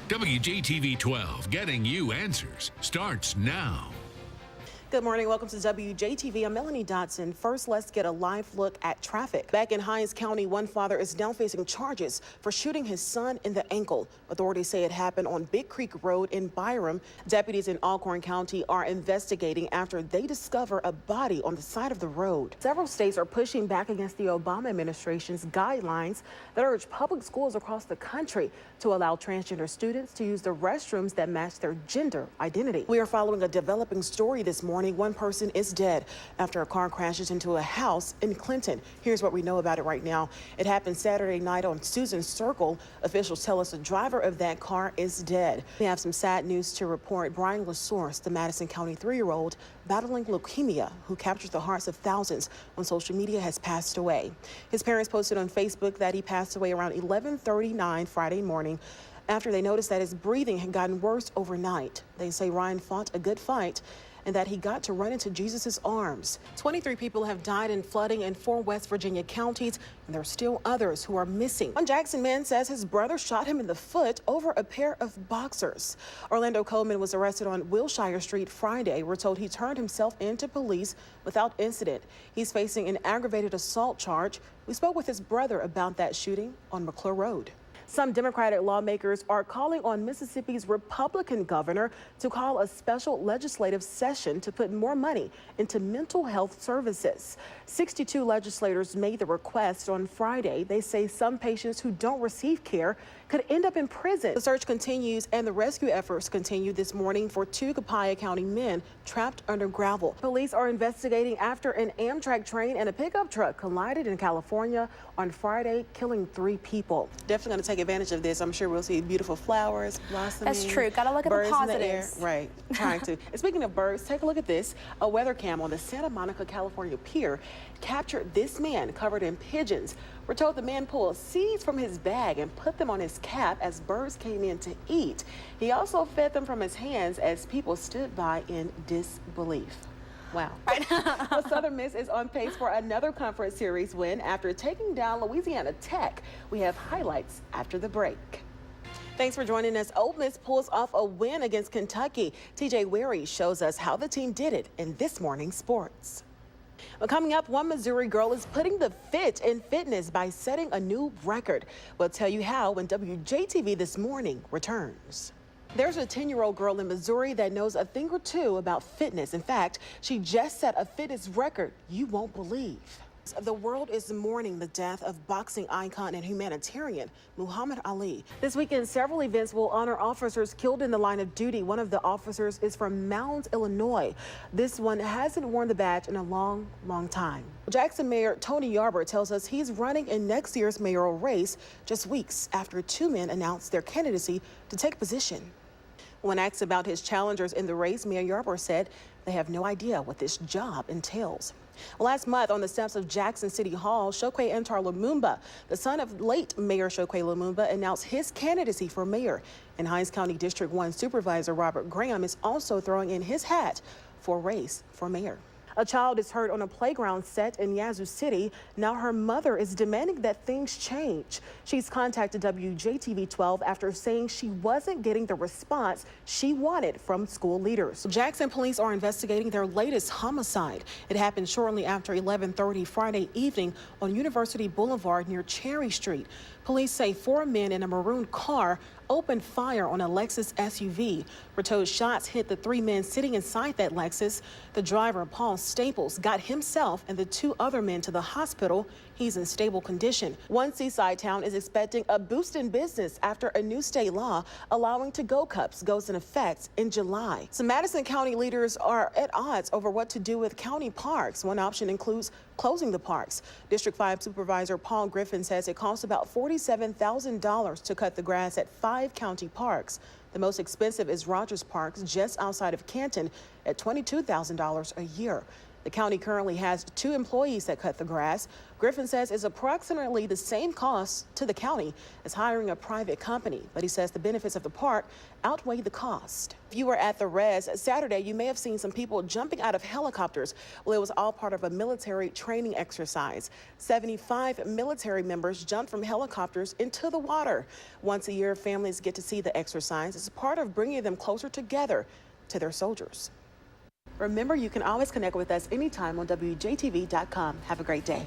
WJTV 12, getting you answers, starts now. Good morning. Welcome to WJTV. I'm Melanie Dotson. First, let's get a live look at traffic. Back in Hinds County, one father is now facing charges for shooting his son in the ankle. Authorities say it happened on Big Creek Road in Byram. Deputies in Alcorn County are investigating after they discover a body on the side of the road. Several states are pushing back against the Obama administration's guidelines that urge public schools across the country to allow transgender students to use the restrooms that match their gender identity. We are following a developing story this morning. One person is dead after a car crashes into a house in Clinton. Here's what we know about it right now. It happened Saturday night on Susan Circle. Officials tell us the driver of that car is dead. We have some sad news to report. Brian LaSource, the Madison County 3-year-old battling leukemia, who captures the hearts of thousands on social media, has passed away. His parents posted on Facebook that he passed away around 11:39 Friday morning after they noticed that his breathing had gotten worse overnight. They say Ryan fought a good fight and that he got to run into Jesus' arms. 23 people have died in flooding in 4 West Virginia counties, and there are still others who are missing. One Jackson man says his brother shot him in the foot over a pair of boxers. Orlando Coleman was arrested on Wilshire Street Friday. We're told he turned himself in to police without incident. He's facing an aggravated assault charge. We spoke with his brother about that shooting on McClure Road. Some Democratic lawmakers are calling on Mississippi's Republican governor to call a special legislative session to put more money into mental health services. 62 legislators made the request on Friday. They say some patients who don't receive care could end up in prison. The search continues and the rescue efforts continue this morning for 2 Copiah County men trapped under gravel. Police are investigating after an Amtrak train and a pickup truck collided in California on Friday, killing 3 people. Definitely going to take advantage of this. I'm sure we'll see beautiful flowers blossoming. That's true. Got to look at the positives. Right. Trying to. And speaking of birds, take a look at this. A weather cam on the Santa Monica, California pier captured this man covered in pigeons. We're told the man pulled seeds from his bag and put them on his cap as birds came in to eat. He also fed them from his hands as people stood by in disbelief. Wow. Well, Southern Miss is on pace for another conference series win after taking down Louisiana Tech. We have highlights after the break. Thanks for joining us. Ole Miss pulls off a win against Kentucky. TJ Weary shows us how the team did it in this morning's sports. Well, coming up, one Missouri girl is putting the fit in fitness by setting a new record. We'll tell you how when WJTV This Morning returns. There's a 10-year-old girl in Missouri that knows a thing or two about fitness. In fact, she just set a fitness record you won't believe. The world is mourning the death of boxing icon and humanitarian Muhammad Ali. This weekend, several events will honor officers killed in the line of duty. One of the officers is from Mounds, Illinois. This one hasn't worn the badge in a long, long time. Jackson Mayor Tony Yarber tells us he's running in next year's mayoral race just weeks after 2 men announced their candidacy to take position. When asked about his challengers in the race, Mayor Yarber said they have no idea what this job entails. Last month, on the steps of Jackson City Hall, Chokwe Antar Lumumba, the son of late Mayor Chokwe Lumumba, announced his candidacy for mayor. And Hinds County District 1 Supervisor Robert Graham is also throwing in his hat for a race for mayor. A child is hurt on a playground set in Yazoo City. Now her mother is demanding that things change. She's contacted WJTV 12 after saying she wasn't getting the response she wanted from school leaders. Jackson police are investigating their latest homicide. It happened shortly after 11:30 Friday evening on University Boulevard near Cherry Street. Police say 4 men in a maroon car opened fire on a Lexus SUV. We're told shots hit the 3 men sitting inside that Lexus. The driver, Paul Staples, got himself and the 2 other men to the hospital. He's in stable condition. One seaside town is expecting a boost in business after a new state law allowing to-go cups goes in effect in July. Some Madison County leaders are at odds over what to do with county parks. One option includes closing the parks. District 5 Supervisor Paul Griffin says it costs about $47,000 to cut the grass at 5 county parks. The most expensive is Rogers Park, just outside of Canton, at $22,000 a year. The county currently has 2 employees that cut the grass. Griffin says it's approximately the same cost to the county as hiring a private company, but he says the benefits of the park outweigh the cost. If you were at the res Saturday, you may have seen some people jumping out of helicopters. Well, it was all part of a military training exercise. 75 military members jumped from helicopters into the water. Once a year, families get to see the exercise. It's part of bringing them closer together to their soldiers. Remember, you can always connect with us anytime on WJTV.com. Have a great day.